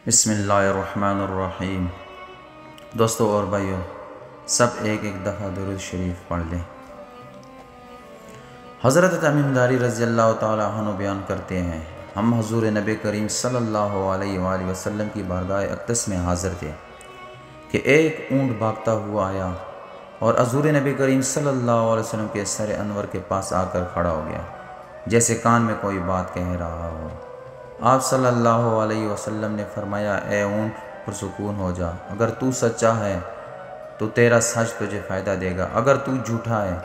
بسم اللہ الرحمن الرحیم۔ دوستو اور بھائیو، سب ایک دفعہ درود شریف پڑھ لیں۔ حضرت تمیم داری رضی اللہ تعالیٰ عنہ بیان کرتے ہیں، ہم حضور نبی کریم صلی اللہ علیہ وآلہ وسلم کی بارگاہ اقدس میں حاضر تھے کہ ایک اونٹ بھاگتا ہوا آیا اور حضور نبی کریم صلی اللہ علیہ وسلم کے سر انور کے پاس آ کر کھڑا ہو گیا، جیسے کان میں کوئی بات کہہ رہا ہو۔ آپ صلی اللہ علیہ وسلم نے فرمایا، اے اونٹ پرسکون ہو جا، اگر تو سچا ہے تو تیرا سچ تجھے فائدہ دے گا، اگر تو جھوٹا ہے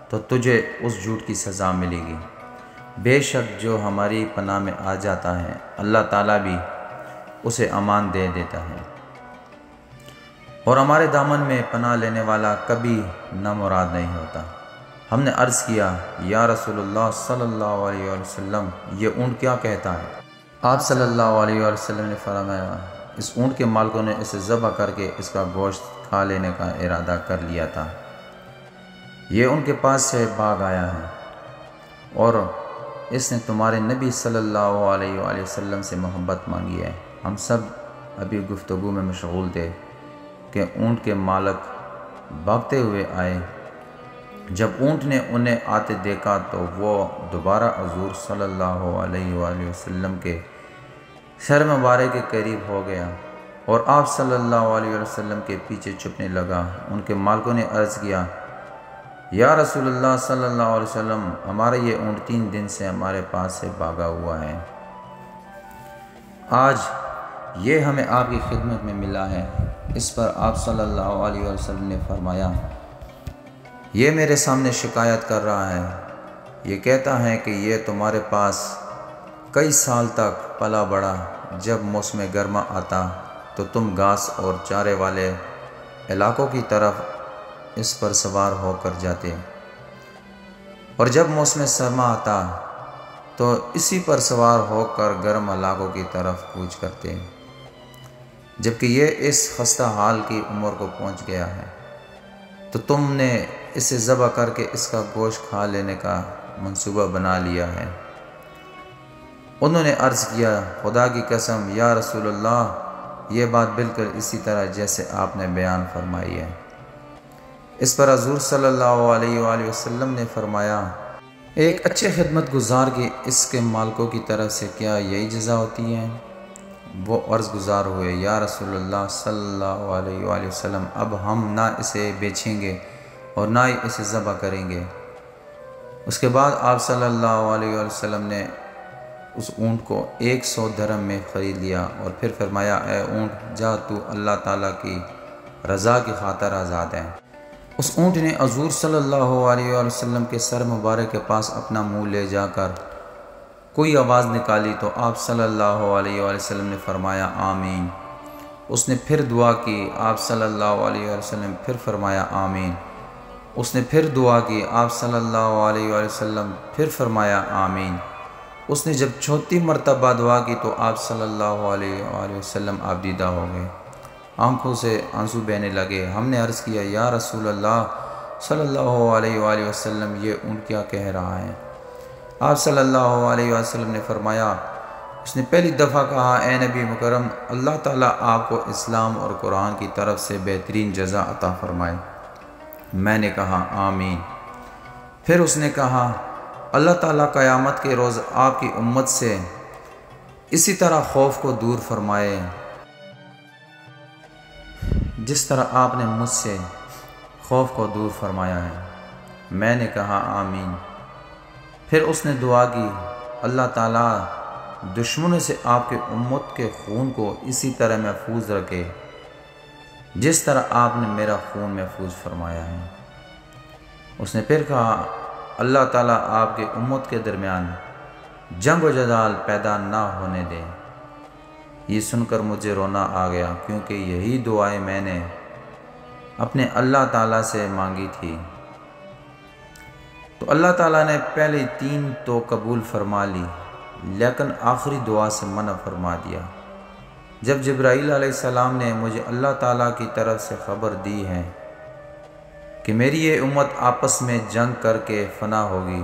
تو تجھے اس جھوٹ کی سزا ملے گی۔ بے شک جو ہماری پناہ میں آ جاتا ہے اللہ تعالیٰ بھی اسے امان دے دیتا ہے، اور ہمارے دامن میں پناہ لینے والا کبھی نامراد نہیں ہوتا۔ ہم نے عرض کیا، یا رسول اللہ صلی اللہ علیہ وسلم، یہ اونٹ کیا کہتا ہے؟ آپ صلی اللہ علیہ وسلم نے فرمایا، اس اونٹ کے مالکوں نے اسے ذبح کر کے اس کا گوشت کھا لینے کا ارادہ کر لیا تھا، یہ ان کے پاس سے بھاگ آیا ہے اور اس نے تمہارے نبی صلی اللہ علیہ وآلہ وسلم سے محبت مانگی ہے۔ ہم سب ابھی گفتگو میں مشغول تھے کہ اونٹ کے مالک بھاگتے ہوئے آئے۔ جب اونٹ نے انہیں آتے دیکھا تو وہ دوبارہ حضور صلی اللہ علیہ وآلہ وسلم کے سر مبارک کے قریب ہو گیا اور آپ صلی اللہ علیہ وسلم کے پیچھے چھپنے لگا۔ ان کے مالکوں نے عرض کیا، یا رسول اللہ صلی اللہ علیہ وسلم، ہمارا یہ اونٹ 3 دن سے ہمارے پاس سے بھاگا ہوا ہے، آج یہ ہمیں آپ کی خدمت میں ملا ہے۔ اس پر آپ صلی اللہ علیہ وسلم نے فرمایا، یہ میرے سامنے شکایت کر رہا ہے، یہ کہتا ہے کہ یہ تمہارے پاس کئی سال تک پلا بڑھا، جب موسم گرما آتا تو تم گھاس اور چارے والے علاقوں کی طرف اس پر سوار ہو کر جاتے، اور جب موسم سرما آتا تو اسی پر سوار ہو کر گرم علاقوں کی طرف کوچ کرتے، جبکہ یہ اس خستہ حال کی عمر کو پہنچ گیا ہے تو تم نے اسے ذبح کر کے اس کا گوشت کھا لینے کا منصوبہ بنا لیا ہے۔ انہوں نے عرض کیا، خدا کی قسم یا رسول اللہ، یہ بات بالکل اسی طرح جیسے آپ نے بیان فرمائی ہے۔ اس پر حضور صلی اللہ علیہ وآلہ وسلم نے فرمایا، ایک اچھے خدمت گزار کی اس کے مالکوں کی طرف سے کیا یہی جزا ہوتی ہے؟ وہ عرض گزار ہوئے، یا رسول اللہ صلی اللہ علیہ وآلہ وسلم، اب ہم نہ اسے بیچیں گے اور نہ ہی اسے ذبح کریں گے۔ اس کے بعد آپ صلی اللہ علیہ وآلہ وسلم نے اس اونٹ کو 100 درہم میں خرید لیا اور پھر فرمایا، اے اونٹ جا، تو اللہ تعالیٰ کی رضا کی خاطر آزاد ہے۔ اس اونٹ نے حضور صلی اللہ علیہ وآلہ وسلم کے سر مبارک کے پاس اپنا منہ لے جا کر کوئی آواز نکالی تو آپ صلی اللہ علیہ وآلہ وسلم نے فرمایا، آمین۔ اس نے پھر دعا کی، آپ صلی اللہ علیہ وآلہ وسلم پھر فرمایا، آمین۔ اس نے پھر دعا کی، آپ صلی اللہ علیہ وآلہ وسلم پھر فرمایا، آمین۔ اس نے جب 34 مرتبہ دعا کی تو آپ صلی اللہ علیہ وآلہ وسلم آبدیدہ ہو گئے، آنکھوں سے آنسو بہنے لگے۔ ہم نے عرض کیا، یا رسول اللہ صلی اللہ علیہ وآلہ وسلم، یہ اونٹ کیا کہہ رہا ہے؟ آپ صلی اللہ علیہ وسلم نے فرمایا، اس نے پہلی دفعہ کہا، اے نبی مکرم، اللہ تعالیٰ آپ کو اسلام اور قرآن کی طرف سے بہترین جزا عطا فرمائے۔ میں نے کہا، آمین۔ پھر اس نے کہا، اللہ تعالیٰ قیامت کے روز آپ کی امت سے اسی طرح خوف کو دور فرمائے جس طرح آپ نے مجھ سے خوف کو دور فرمایا ہے۔ میں نے کہا، آمین۔ پھر اس نے دعا کی، اللہ تعالیٰ دشمنوں سے آپ کے امت کے خون کو اسی طرح محفوظ رکھے جس طرح آپ نے میرا خون محفوظ فرمایا ہے۔ اس نے پھر کہا، اللہ تعالیٰ آپ کے امت کے درمیان جنگ و جدال پیدا نہ ہونے دے۔ یہ سن کر مجھے رونا آ گیا، کیونکہ یہی دعائیں میں نے اپنے اللہ تعالیٰ سے مانگی تھی۔ تو اللہ تعالیٰ نے پہلی 3 تو قبول فرما لی، لیکن آخری دعا سے منع فرما دیا۔ جب جبرائیل علیہ السلام نے مجھے اللہ تعالیٰ کی طرف سے خبر دی ہے کہ میری یہ امت آپس میں جنگ کر کے فنا ہوگی،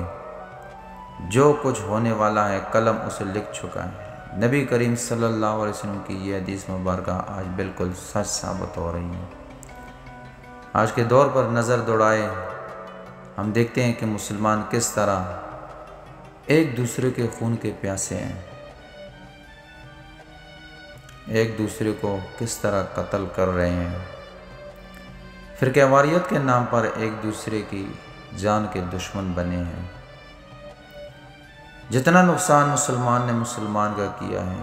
جو کچھ ہونے والا ہے قلم اسے لکھ چکا ہے، نبی کریم صلی اللہ علیہ وسلم کی یہ حدیث مبارکہ آج بالکل سچ ثابت ہو رہی ہے۔ آج کے دور پر نظر دوڑائے ہم دیکھتے ہیں کہ مسلمان کس طرح ایک دوسرے کے خون کے پیاسے ہیں، ایک دوسرے کو کس طرح قتل کر رہے ہیں، فرقہ واریت کے نام پر ایک دوسرے کی جان کے دشمن بنے ہیں۔ جتنا نقصان مسلمان نے مسلمان کا کیا ہے،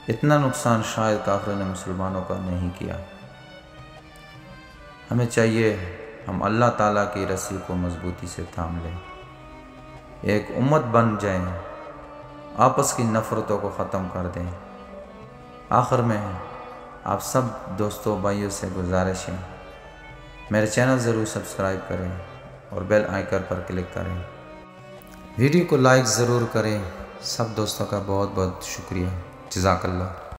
اتنا نقصان شاید کافروں نے مسلمانوں کا نہیں کیا۔ ہمیں چاہیے ہم اللہ تعالیٰ کی رسی کو مضبوطی سے تھام لیں، ایک امت بن جائیں، آپس کی نفرتوں کو ختم کر دیں۔ آخر میں آپ سب دوستوں بھائیوں سے گزارش ہے، میرے چینل ضرور سبسکرائب کریں اور بیل آئیکن پر کلک کریں، ویڈیو کو لائک ضرور کریں۔ سب دوستوں کا بہت بہت شکریہ، جزاک اللہ۔